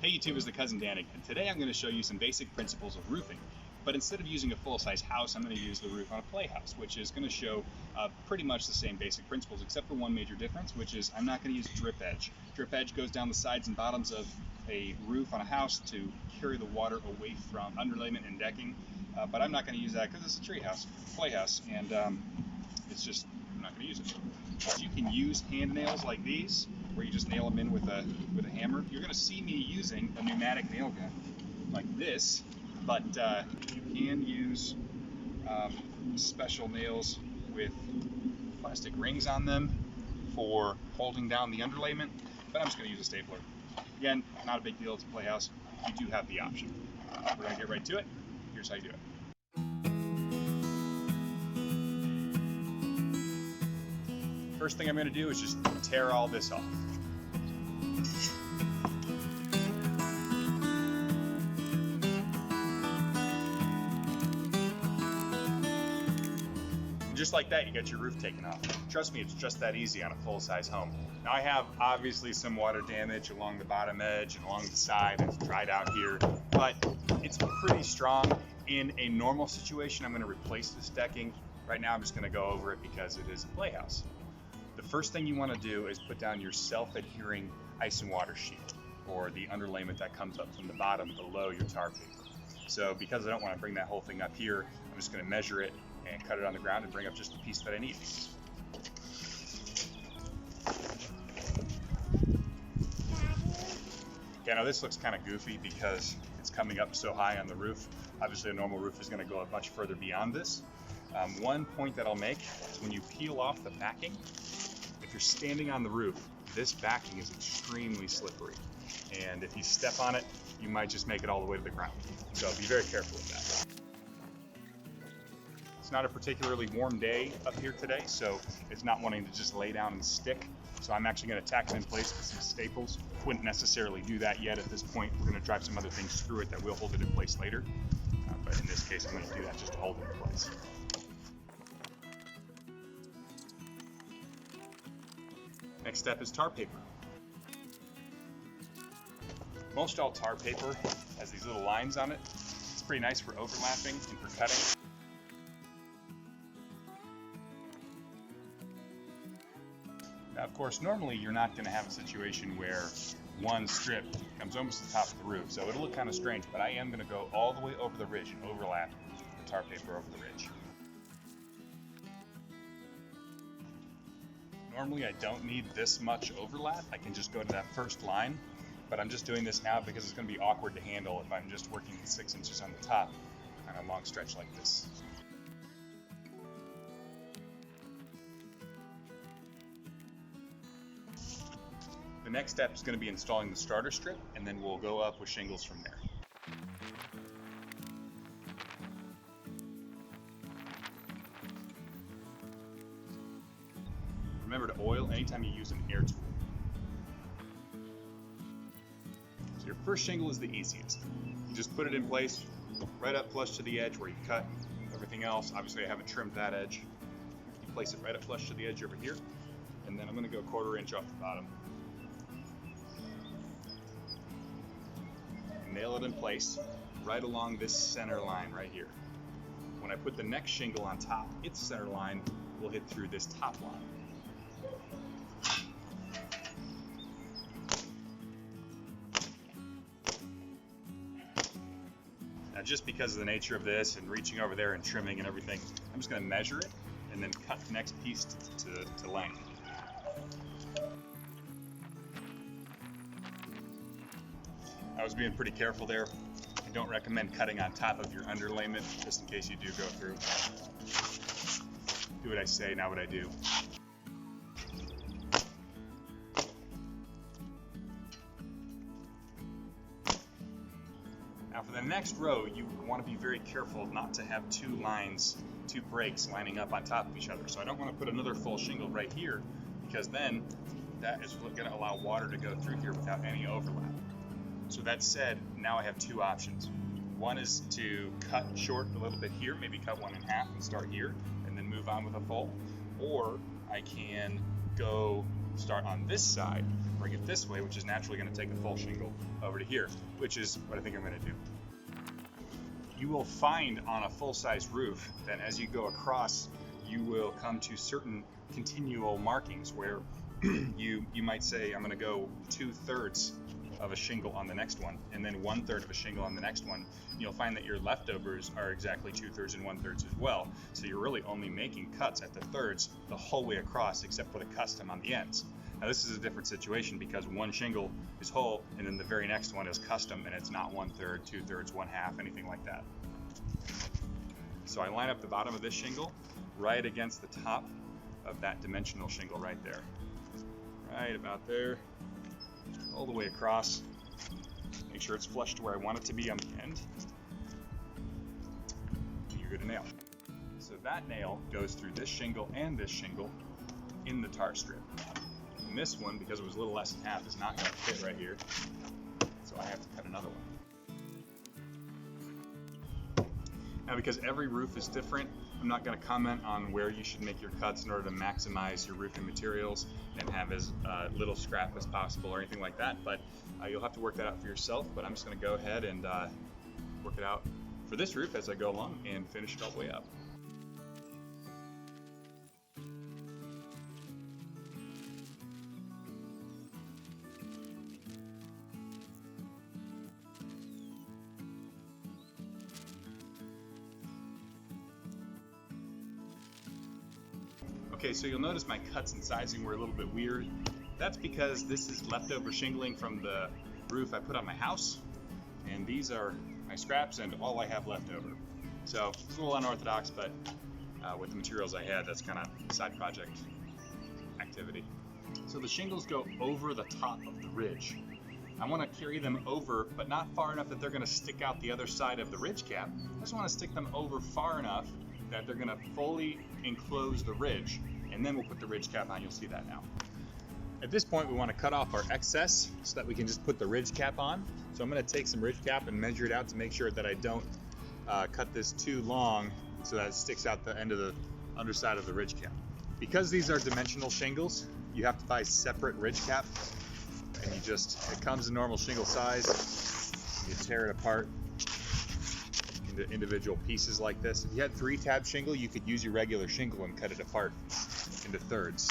Hey YouTube, it's TheCousinDan again. Today I'm going to show you some basic principles of roofing. But instead of using a full-size house, I'm going to use the roof on a playhouse, which is going to show pretty much the same basic principles, except for one major difference, which is I'm not going to use drip edge. Drip edge goes down the sides and bottoms of a roof on a house to carry the water away from underlayment and decking. But I'm not going to use that because it's a tree house, playhouse, and it's just, I'm not going to use it. But you can use hand nails like these, where you just nail them in with a hammer. You're going to see me using a pneumatic nail gun like this, but you can use special nails with plastic rings on them for holding down the underlayment, but I'm just going to use a stapler. Again, not a big deal, it's a playhouse. You do have the option. We're going to get right to it. Here's how you do it. First thing I'm going to do is just tear all this off. Just like that, you get your roof taken off. Trust me, it's just that easy on a full-size home. Now I have obviously some water damage along the bottom edge and along the side. It's dried out here, but it's pretty strong. In a normal situation, I'm going to replace this decking. Right now I'm just going to go over it because it is a playhouse. The first thing you want to do is put down your self-adhering ice and water sheet, or the underlayment that comes up from the bottom below your tar paper. So because I don't want to bring that whole thing up here, I'm just going to measure it and cut it on the ground and bring up just the piece that I need. Okay, now this looks kind of goofy because it's coming up so high on the roof. Obviously a normal roof is going to go much further beyond this. One point that I'll make is when you peel off the backing, if you're standing on the roof, this backing is extremely slippery. And if you step on it, you might just make it all the way to the ground. So be very careful with that. It's not a particularly warm day up here today, so it's not wanting to just lay down and stick. So I'm actually going to tack it in place with some staples. Wouldn't necessarily do that yet at this point. We're going to drive some other things through it that will hold it in place later. But in this case, I'm going to do that just to hold it in place. Next step is tar paper. Most all tar paper has these little lines on it. It's pretty nice for overlapping and for cutting. Now, of course, normally you're not going to have a situation where one strip comes almost to the top of the roof, so it'll look kind of strange, but I am going to go all the way over the ridge and overlap the tar paper over the ridge. Normally I don't need this much overlap. I can just go to that first line, but I'm just doing this now because it's going to be awkward to handle if I'm just working 6 inches on the top on a long stretch like this. The next step is going to be installing the starter strip, and then we'll go up with shingles from there. Remember to oil anytime you use an air tool. So your first shingle is the easiest. You just put it in place right up flush to the edge where you cut. Everything else, obviously I haven't trimmed that edge. You place it right up flush to the edge over here, and then I'm going to go 1/4 inch off the bottom. Nail it in place right along this center line right here. When I put the next shingle on top, its center line will hit through this top line. Now, just because of the nature of this and reaching over there and trimming and everything, I'm just going to measure it and then cut the next piece to length. I was being pretty careful there. I don't recommend cutting on top of your underlayment, just in case you do go through. Do what I say, not what I do. Now for the next row, you want to be very careful not to have two breaks lining up on top of each other. So I don't want to put another full shingle right here, because then that is going to allow water to go through here without any overlap. So that said, now I have two options. One is to cut short a little bit here, maybe cut one in half and start here, and then move on with a full. Or I can go start on this side, bring it this way, which is naturally going to take a full shingle over to here, which is what I think I'm going to do. You will find on a full-size roof that as you go across, you will come to certain continual markings where you might say, I'm going to go 2/3 of a shingle on the next one, and then 1/3 of a shingle on the next one. You'll find that your leftovers are exactly 2/3 and 1/3 as well. So you're really only making cuts at the thirds the whole way across, except for the custom on the ends. Now this is a different situation because one shingle is whole, and then the very next one is custom, and it's not 1/3, 2/3, 1/2, anything like that. So I line up the bottom of this shingle right against the top of that dimensional shingle right there. Right about there, all the way across. Make sure it's flush to where I want it to be on the end. And you're good to nail. So that nail goes through this shingle and this shingle in the tar strip. And this one, because it was a little less than half, is not going to fit right here. So I have to cut another one. Now, because every roof is different, I'm not going to comment on where you should make your cuts in order to maximize your roofing materials and have as little scrap as possible or anything like that, but you'll have to work that out for yourself. But I'm just going to go ahead and work it out for this roof as I go along and finish it all the way up. Okay, so you'll notice my cuts and sizing were a little bit weird. That's because this is leftover shingling from the roof I put on my house, and these are my scraps and all I have left over. So it's a little unorthodox, but with the materials I had, that's kind of side project activity. So the shingles go over the top of the ridge. I want to carry them over, but not far enough that they're going to stick out the other side of the ridge cap. I just want to stick them over far enough that they're going to fully enclose the ridge, and then we'll put the ridge cap on. You'll see that now. At this point, we want to cut off our excess so that we can just put the ridge cap on. So I'm going to take some ridge cap and measure it out to make sure that I don't cut this too long so that it sticks out the end of the underside of the ridge cap. Because these are dimensional shingles, you have to buy separate ridge cap, and it comes in normal shingle size. You tear it apart into individual pieces like this. If you had 3-tab shingle, you could use your regular shingle and cut it apart into thirds.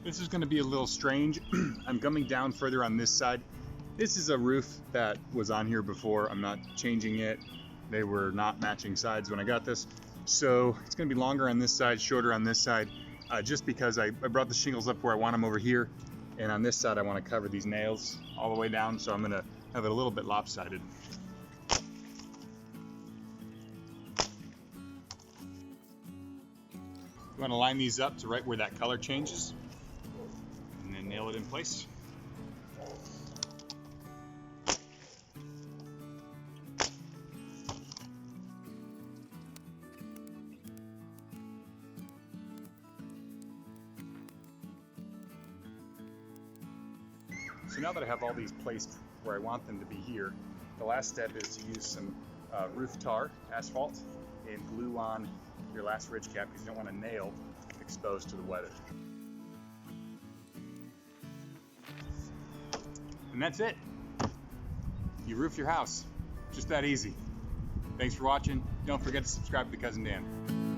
This is going to be a little strange. I'm coming down further on this side. This is a roof that was on here before. I'm not changing it. They were not matching sides when I got this. So it's going to be longer on this side, shorter on this side, just because I brought the shingles up where I want them over here. And on this side, I want to cover these nails all the way down, so I'm going to have it a little bit lopsided. You want to line these up to right where that color changes, and then nail it in place. So now that I have all these placed where I want them to be here, the last step is to use some roof tar, asphalt, and glue on your last ridge cap because you don't want a nail exposed to the weather. And that's it. You roof your house. Just that easy. Thanks for watching. Don't forget to subscribe to The Cousin Dan.